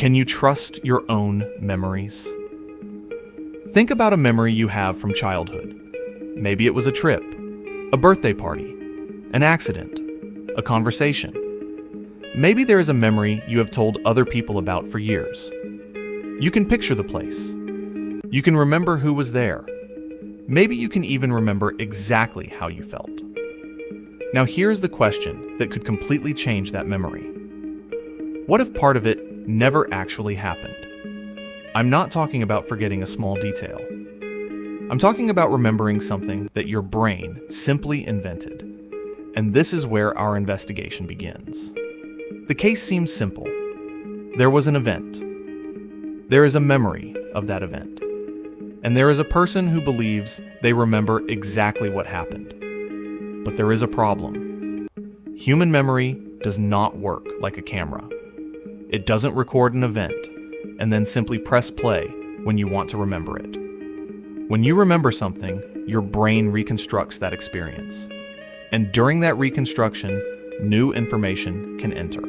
Can you trust your own memories? Think about a memory you have from childhood. Maybe it was a trip, a birthday party, an accident, a conversation. Maybe there is a memory you have told other people about for years. You can picture the place. You can remember who was there. Maybe you can even remember exactly how you felt. Now here's the question that could completely change that memory. What if part of it never actually happened? I'm not talking about forgetting a small detail. I'm talking about remembering something that your brain simply invented. And this is where our investigation begins. The case seems simple. There was an event. There is a memory of that event. And there is a person who believes they remember exactly what happened. But there is a problem. Human memory does not work like a camera. It doesn't record an event and then simply press play when you want to remember it. When you remember something, your brain reconstructs that experience. And during that reconstruction, new information can enter.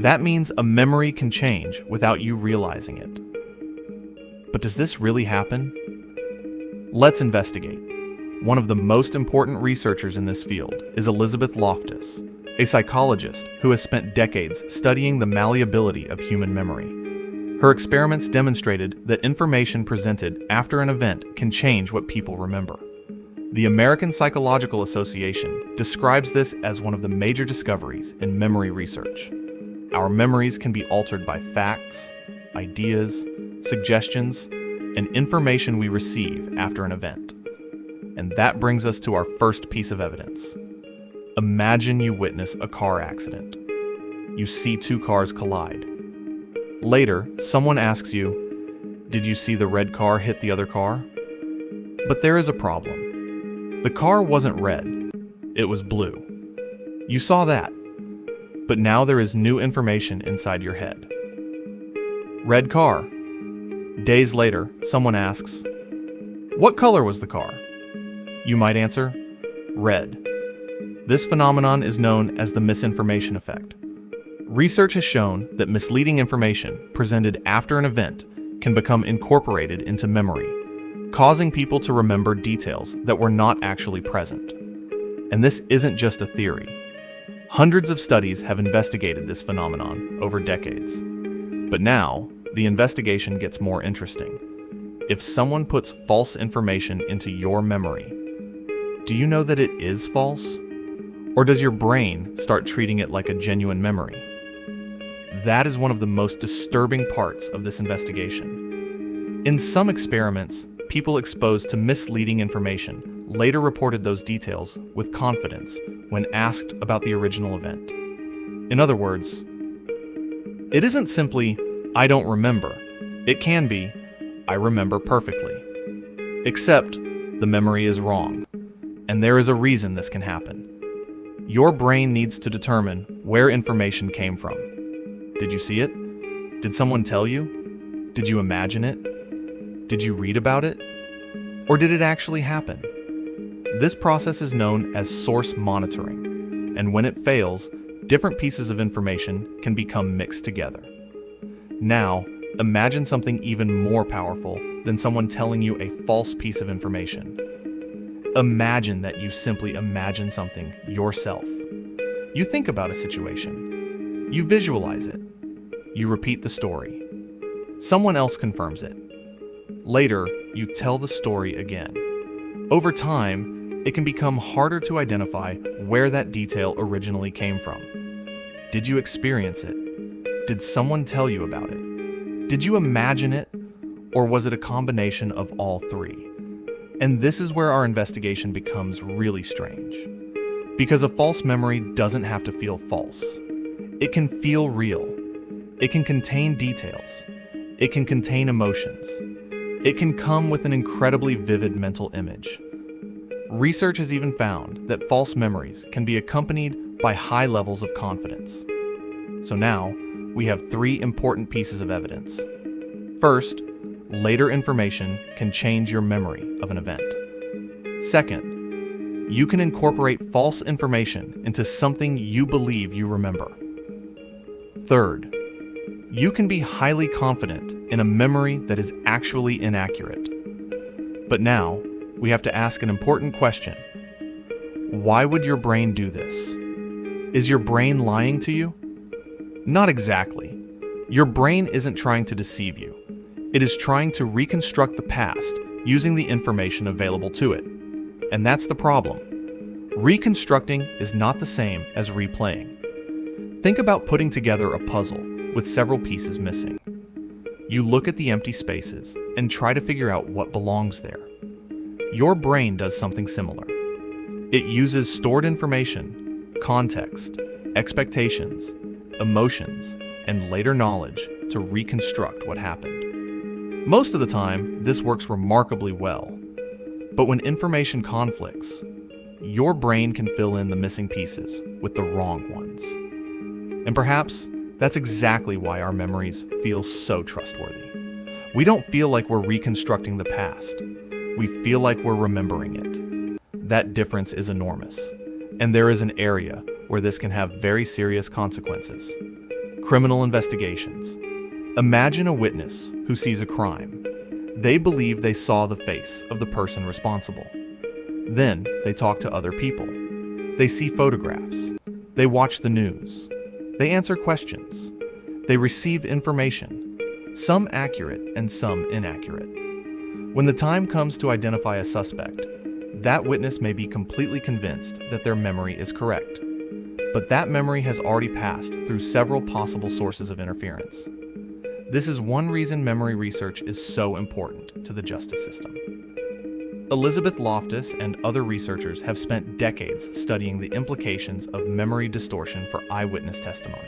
That means a memory can change without you realizing it. But does this really happen? Let's investigate. One of the most important researchers in this field is Elizabeth Loftus, a psychologist who has spent decades studying the malleability of human memory. Her experiments demonstrated that information presented after an event can change what people remember. The American Psychological Association describes this as one of the major discoveries in memory research. Our memories can be altered by facts, ideas, suggestions, and information we receive after an event. And that brings us to our first piece of evidence. Imagine you witness a car accident. You see two cars collide. Later, someone asks you, "Did you see the red car hit the other car?" But there is a problem. The car wasn't red, it was blue. You saw that, but now there is new information inside your head. Red car. Days later, someone asks, "What color was the car?" You might answer, "Red." This phenomenon is known as the misinformation effect. Research has shown that misleading information presented after an event can become incorporated into memory, causing people to remember details that were not actually present. And this isn't just a theory. Hundreds of studies have investigated this phenomenon over decades. But now, the investigation gets more interesting. If someone puts false information into your memory, do you know that it is false? Or does your brain start treating it like a genuine memory? That is one of the most disturbing parts of this investigation. In some experiments, people exposed to misleading information later reported those details with confidence when asked about the original event. In other words, it isn't simply, "I don't remember." It can be, "I remember perfectly." Except, the memory is wrong. And there is a reason this can happen. Your brain needs to determine where information came from. Did you see it? Did someone tell you? Did you imagine it? Did you read about it? Or did it actually happen? This process is known as source monitoring, and when it fails, different pieces of information can become mixed together. Now, imagine something even more powerful than someone telling you a false piece of information. Imagine that you simply imagine something yourself. You think about a situation. You visualize it. You repeat the story. Someone else confirms it. Later, you tell the story again. Over time, it can become harder to identify where that detail originally came from. Did you experience it? Did someone tell you about it? Did you imagine it? Or was it a combination of all three? And this is where our investigation becomes really strange. Because a false memory doesn't have to feel false. It can feel real. It can contain details. It can contain emotions. It can come with an incredibly vivid mental image. Research has even found that false memories can be accompanied by high levels of confidence. So now, we have three important pieces of evidence. First, later information can change your memory of an event. Second, you can incorporate false information into something you believe you remember. Third, You can be highly confident in a memory that is actually inaccurate. But now, we have to ask an important question. Why would your brain do this? Is your brain lying to you? Not exactly. Your brain isn't trying to deceive you. It is trying to reconstruct the past using the information available to it. And that's the problem. Reconstructing is not the same as replaying. Think about putting together a puzzle with several pieces missing. You look at the empty spaces and try to figure out what belongs there. Your brain does something similar. It uses stored information, context, expectations, emotions, and later knowledge to reconstruct what happened. Most of the time, this works remarkably well. But when information conflicts, your brain can fill in the missing pieces with the wrong ones. And perhaps that's exactly why our memories feel so trustworthy. We don't feel like we're reconstructing the past. We feel like we're remembering it. That difference is enormous, and there is an area where this can have very serious consequences. Criminal investigations. Imagine a witness who sees a crime. They believe they saw the face of the person responsible. Then they talk to other people. They see photographs. They watch the news. They answer questions. They receive information, some accurate and some inaccurate. When the time comes to identify a suspect, that witness may be completely convinced that their memory is correct. But that memory has already passed through several possible sources of interference. This is one reason memory research is so important to the justice system. Elizabeth Loftus and other researchers have spent decades studying the implications of memory distortion for eyewitness testimony.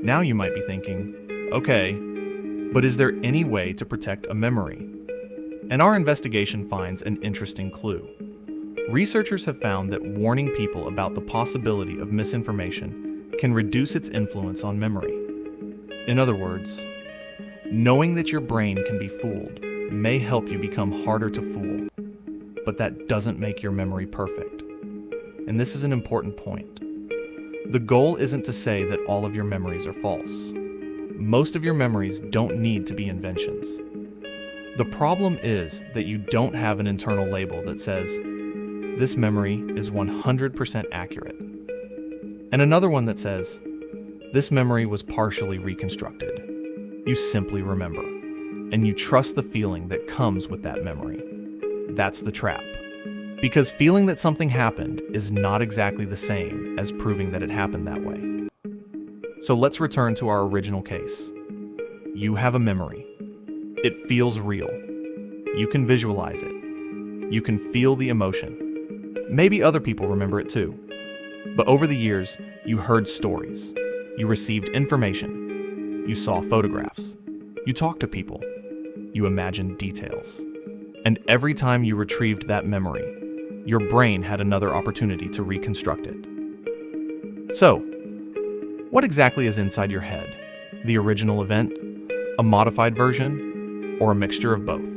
Now you might be thinking, okay, but is there any way to protect a memory? And our investigation finds an interesting clue. Researchers have found that warning people about the possibility of misinformation can reduce its influence on memory. In other words, knowing that your brain can be fooled may help you become harder to fool, but that doesn't make your memory perfect. And this is an important point. The goal isn't to say that all of your memories are false. Most of your memories don't need to be inventions. The problem is that you don't have an internal label that says, this memory is 100% accurate. And another one that says, this memory was partially reconstructed. You simply remember, and you trust the feeling that comes with that memory. That's the trap. Because feeling that something happened is not exactly the same as proving that it happened that way. So let's return to our original case. You have a memory. It feels real. You can visualize it. You can feel the emotion. Maybe other people remember it too. But over the years, you heard stories. You received information. You saw photographs. You talked to people. You imagined details. And every time you retrieved that memory, your brain had another opportunity to reconstruct it. So, what exactly is inside your head? The original event? A modified version? Or a mixture of both?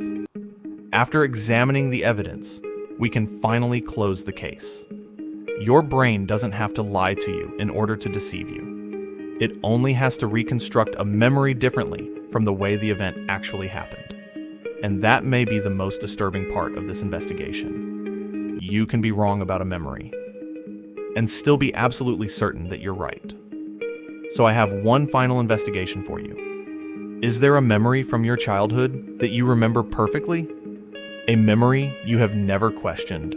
After examining the evidence, we can finally close the case. Your brain doesn't have to lie to you in order to deceive you. It only has to reconstruct a memory differently from the way the event actually happened. And that may be the most disturbing part of this investigation. You can be wrong about a memory and still be absolutely certain that you're right. So I have one final investigation for you. Is there a memory from your childhood that you remember perfectly? A memory you have never questioned?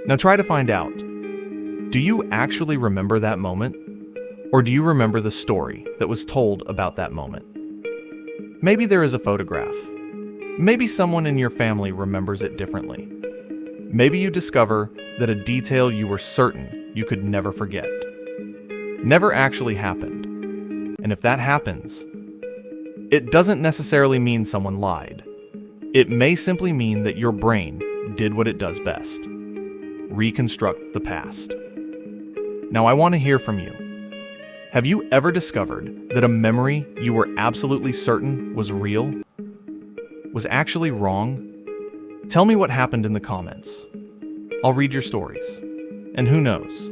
Now try to find out. Do you actually remember that moment? Or do you remember the story that was told about that moment? Maybe there is a photograph. Maybe someone in your family remembers it differently. Maybe you discover that a detail you were certain you could never forget never actually happened. And if that happens, it doesn't necessarily mean someone lied. It may simply mean that your brain did what it does best: reconstruct the past. Now I want to hear from you. Have you ever discovered that a memory you were absolutely certain was real was actually wrong? Tell me what happened in the comments. I'll read your stories. And who knows?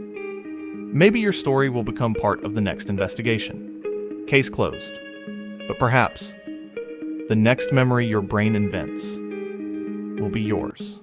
Maybe your story will become part of the next investigation. Case closed. But perhaps the next memory your brain invents will be yours.